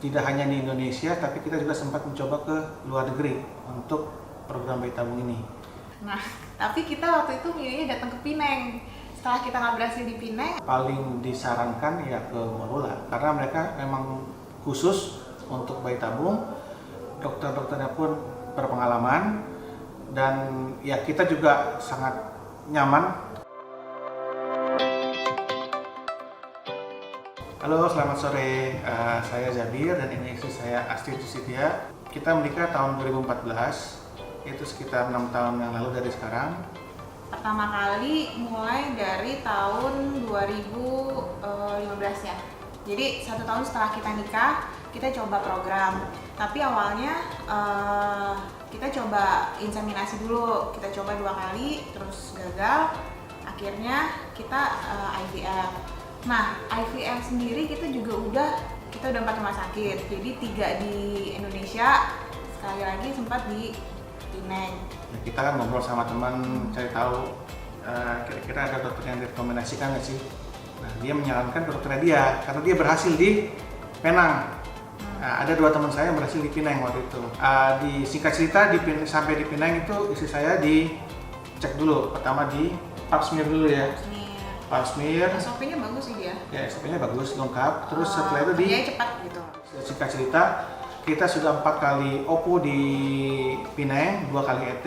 tidak hanya di Indonesia, tapi kita juga sempat mencoba ke luar negeri untuk program bayi tabung ini. Nah, tapi kita waktu itu milihnya datang ke Pineng. Setelah kita nggak berhasil di Pineng, Paling disarankan ya ke Morula, karena mereka memang khusus untuk bayi tabung. Dokter-dokternya pun berpengalaman, dan ya kita juga sangat nyaman. Halo, selamat sore. Saya Zabir dan ini istri saya Astrid Susitia. Kita menikah tahun 2014, itu sekitar 6 tahun yang lalu dari sekarang. pertama kali mulai dari tahun 2015 ya. Jadi 1 tahun setelah kita nikah, kita coba program. Tapi awalnya kita coba inseminasi dulu. Kita coba 2 kali, terus gagal. Akhirnya kita IVF. Nah, IVF sendiri kita udah 4 rumah sakit. Jadi 3 di Indonesia, sekali lagi sempat di Pineng. Ya, kita kan ngobrol sama teman, cari tahu kira-kira ada dokter yang direkomendasikan nggak sih. Nah, dia menyarankan dokternya dia, karena dia berhasil di Penang. Nah, ada 2 teman saya yang berhasil di Pineng waktu itu. Di singkat cerita, sampai di Pineng itu istri saya dicek dulu. Pertama di pap smear dulu ya. Pap smear. SOP-nya bagus sih dia. Ya, SOP-nya bagus, lengkap. Terus setelah itu dia cepat gitu. Singkat cerita, kita sudah 4 kali OPO di Pineng, 2 kali ET,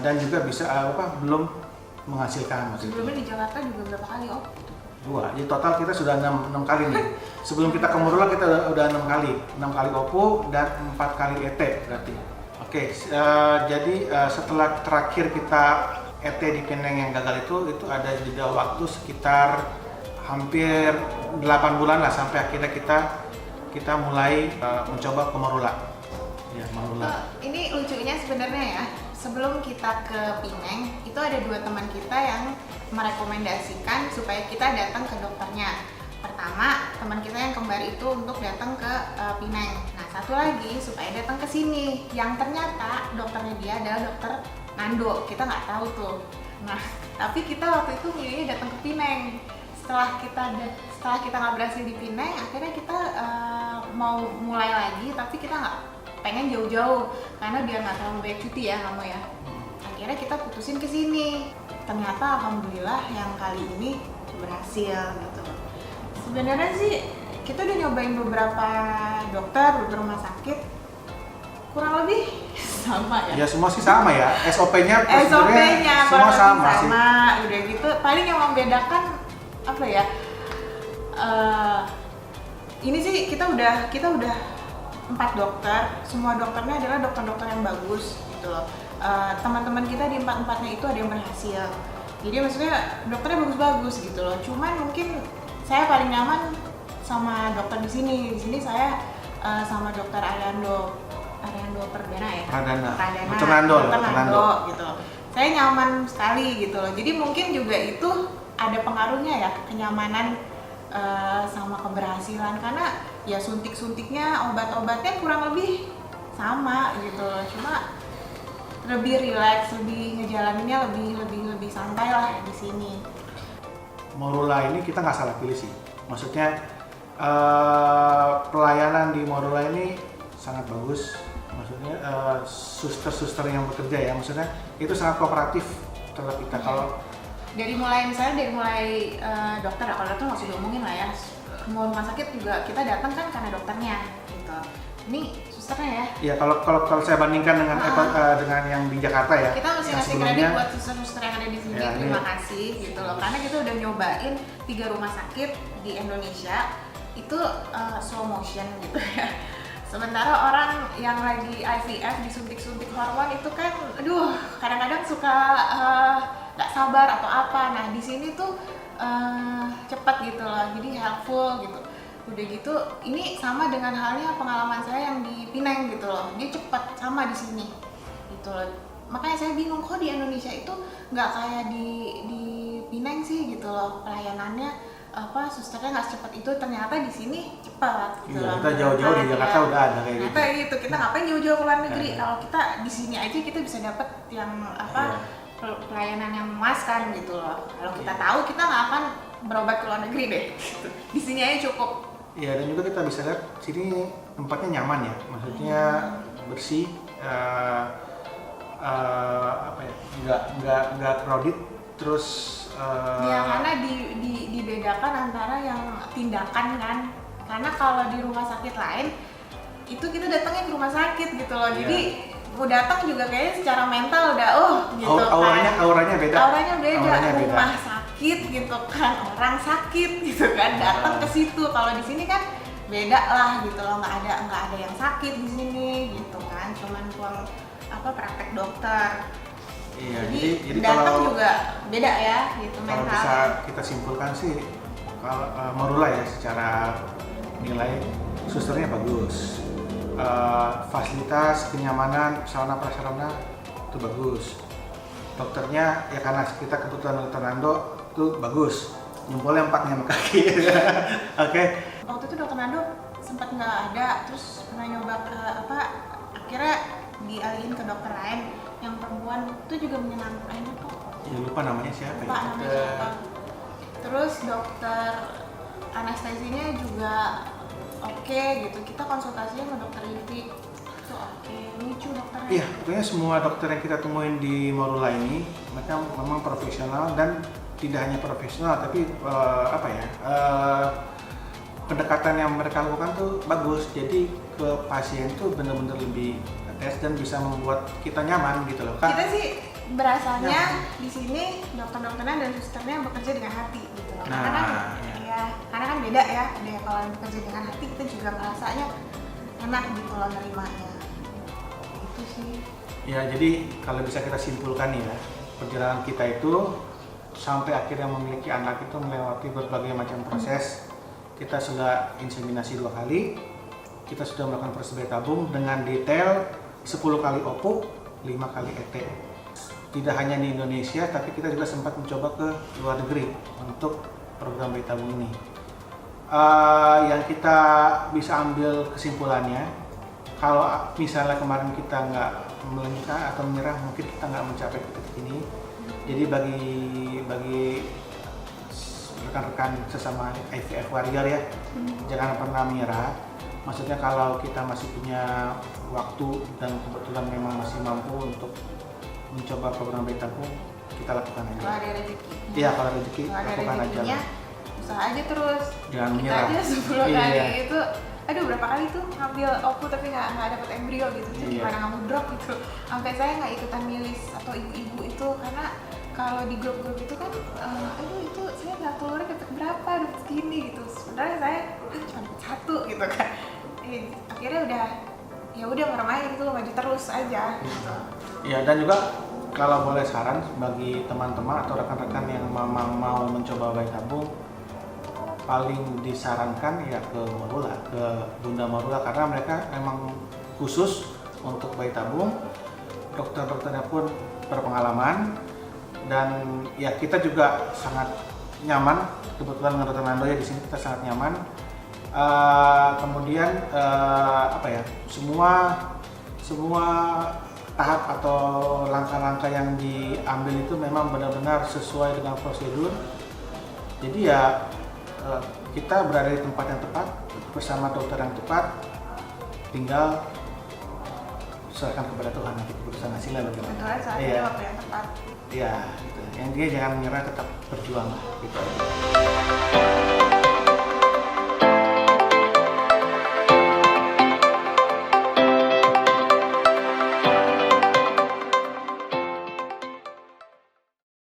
dan juga bisa belum menghasilkan. Sebelumnya di Jakarta juga berapa kali OPO? 2. Jadi total kita sudah 6 kali nih. Sebelum kita ke Morula kita udah 6 kali. 6 kali OPO dan 4 kali ET berarti. Oke, jadi setelah terakhir kita ET di Pineng yang gagal itu ada jeda waktu sekitar hampir 8 bulan lah sampai akhirnya kita mulai mencoba ke Morula. Ya, Morula. Ini lucunya sebenarnya ya, sebelum kita ke Pineng, itu ada 2 teman kita yang merekomendasikan supaya kita datang ke dokternya. Pertama, teman kita yang kembar itu untuk datang ke Pineng. Nah, satu lagi supaya datang ke sini. Yang ternyata dokternya dia adalah dokter Nando. Kita nggak tahu tuh. Nah, tapi kita waktu itu milihnya datang ke Pineng. Setelah kita nggak berhasil di Pineng, akhirnya kita mau mulai lagi, tapi kita nggak pengen jauh-jauh karena biar nggak terlalu banyak cuti ya kamu ya. Akhirnya kita putusin ke sini. Ternyata alhamdulillah yang kali ini berhasil gitu. Sebenarnya sih kita udah nyobain beberapa dokter, beberapa rumah sakit, kurang lebih sama ya. Ya semua sih sama ya. SOP-nya semua sama sih. Udah gitu. Paling yang membedakan apa ya? Ini sih kita udah 4 dokter, semua dokternya adalah dokter-dokter yang bagus gitu loh. Teman-teman kita di 4-4-nya itu ada yang berhasil. Jadi maksudnya dokternya bagus-bagus gitu loh. Cuman mungkin saya paling nyaman sama dokter di sini. Di sini saya sama dokter Ariando Perdana ya. Dokter Nando gitu loh. Saya nyaman sekali gitu loh. Jadi mungkin juga itu ada pengaruhnya ya, kenyamanan sama keberhasilan, karena ya suntik-suntiknya, obat-obatnya kurang lebih sama gitu loh. Cuma lebih rileks, lebih ngejalaninnya lebih santai lah di sini. Morula ini kita nggak salah pilih sih. Maksudnya pelayanan di Morula ini sangat bagus. Maksudnya suster-suster yang bekerja ya, maksudnya itu sangat kooperatif terhadap kita. Kalau dari mulai dokter, kalau dokter nggak usah diomongin lah ya. Mau rumah sakit juga kita datang kan karena dokternya gitu. Ini susternya ya. Ya kalau saya bandingkan dengan yang di Jakarta ya. Kita mesti ngasih kredit buat suster-suster yang ada di sini. Ya, terima kasih gitu loh. Karena kita udah nyobain 3 rumah sakit di Indonesia itu slow motion gitu ya. Sementara orang yang lagi IVF disuntik-suntik hormon itu kan, aduh, kadang-kadang suka nggak sabar atau apa. Nah di sini tuh cepat gitu loh, jadi helpful gitu. Udah gitu, ini sama dengan halnya pengalaman saya yang di Pineng gitu loh. Dia cepat sama di sini gitu loh. Makanya saya bingung kok di Indonesia itu nggak kayak di Pineng sih gitu loh pelayanannya. Susternya nggak secepat itu, ternyata di sini cepat gitu. Iya, kita jauh-jauh di Jakarta udah ada kayak gitu. Ternyata gitu, kita ngapain jauh-jauh ke luar negeri? Kalau kita di sini aja kita bisa dapat yang pelayanan yang memuaskan gitu loh. Kalau kita tahu, kita nggak akan berobat ke luar negeri deh. Gitu. Di sini aja cukup. Ya, dan juga kita bisa lihat sini tempatnya nyaman ya, maksudnya bersih, apa ya, nggak crowded, terus Ya karena dibedakan antara yang tindakan kan, karena kalau di rumah sakit lain itu kita datangnya ke rumah sakit gitu loh, jadi mau datang juga kayaknya secara mental udah gitu kan. Auranya beda. Auranya beda. Rumah sakit gitu kan, orang sakit gitu kan, datang ke situ. Kalau di sini kan beda lah gitu loh, nggak ada yang sakit di sini gitu kan, cuman ruang praktek dokter. Iya, jadi kalau datang juga beda ya gitu kalau mental. bisa kita simpulkan sih, kalau Morula ya secara nilai susternya bagus, fasilitas kenyamanan sarana prasarana itu bagus, dokternya ya karena kita kebetulan dokter Nando itu bagus, nyumpulnya 4 nyamuk kaki. Oke. Waktu itu dokter Nando sempat nggak ada, terus pernah nyoba ke akhirnya dialihin ke dokter lain yang perempuan, itu juga menyenangkan kok. Ya lupa namanya siapa Lupa namanya siapa. Terus dokter anestesinya juga oke gitu, kita konsultasinya sama dokter Livi itu oke, lucu dokternya. Iya, pokoknya semua dokter yang kita temuin di Morula ini mereka memang profesional, dan tidak hanya profesional tapi pendekatan yang mereka lakukan tuh bagus, jadi ke pasien tuh benar-benar lebih tes dan bisa membuat kita nyaman gitu loh kan. Kita sih berasanya di sini dokter-dokternya dan susternya bekerja dengan hati gitu loh. Karena kan beda ya, ada yang kalau bekerja dengan hati kita juga merasanya enak gitu loh nerimanya. Itu sih. Ya, jadi kalau bisa kita simpulkan ya, perjalanan kita itu sampai akhirnya memiliki anak itu melewati berbagai macam proses. Kita sudah inseminasi 2 kali, kita sudah melakukan proses bayi tabung dengan detail 10 kali OPU, 5 kali ET. Tidak hanya di Indonesia, tapi kita juga sempat mencoba ke luar negeri untuk program bayi tabung ini. Yang kita bisa ambil kesimpulannya, kalau misalnya kemarin kita nggak melanjutkan atau menyerah, mungkin kita nggak mencapai titik ini. Jadi bagi rekan-rekan sesama IVF warrior ya, jangan pernah menyerah. Maksudnya kalau kita masih punya waktu dan kebetulan memang masih mampu untuk mencoba program bayi tabung, kita lakukan aja. Kalau ada rezeki. Iya, kalau rezeki lakukan aja. Usaha aja terus. Jangan kita menyerah. aja 10 kali itu, aduh berapa kali tuh ngambil OPU tapi nggak dapet embrio gitu, tuh gimana nggak mau drop gitu. Sampai saya nggak ikutan milis atau ibu-ibu itu, karena kalau di grup-grup itu kan, aduh itu saya nggak telurnya dapet berapa, dapet segini gitu. Sebenarnya saya cuma dapet 1 gitu kan. Akhirnya ya udah ngeremain gitu, maju terus aja gitu. Ya, dan juga kalau boleh saran bagi teman-teman atau rekan-rekan yang memang mau mencoba bayi tabung, paling disarankan ya ke Morula, ke Bunda Morula, karena mereka memang khusus untuk bayi tabung. Dokter-dokternya pun berpengalaman, dan ya kita juga sangat nyaman. Kebetulan dengan Dokter Nando ya di sini kita sangat nyaman. Kemudian semua tahap atau langkah-langkah yang diambil itu memang benar-benar sesuai dengan prosedur. Jadi ya kita berada di tempat yang tepat bersama dokter yang tepat, tinggal serahkan kepada Tuhan nanti keputusan hasilnya bagaimana. Betul, saatnya waktu yang tepat. Iya, gitu. Yang dia jangan menyerah, tetap berjuang lah gitu.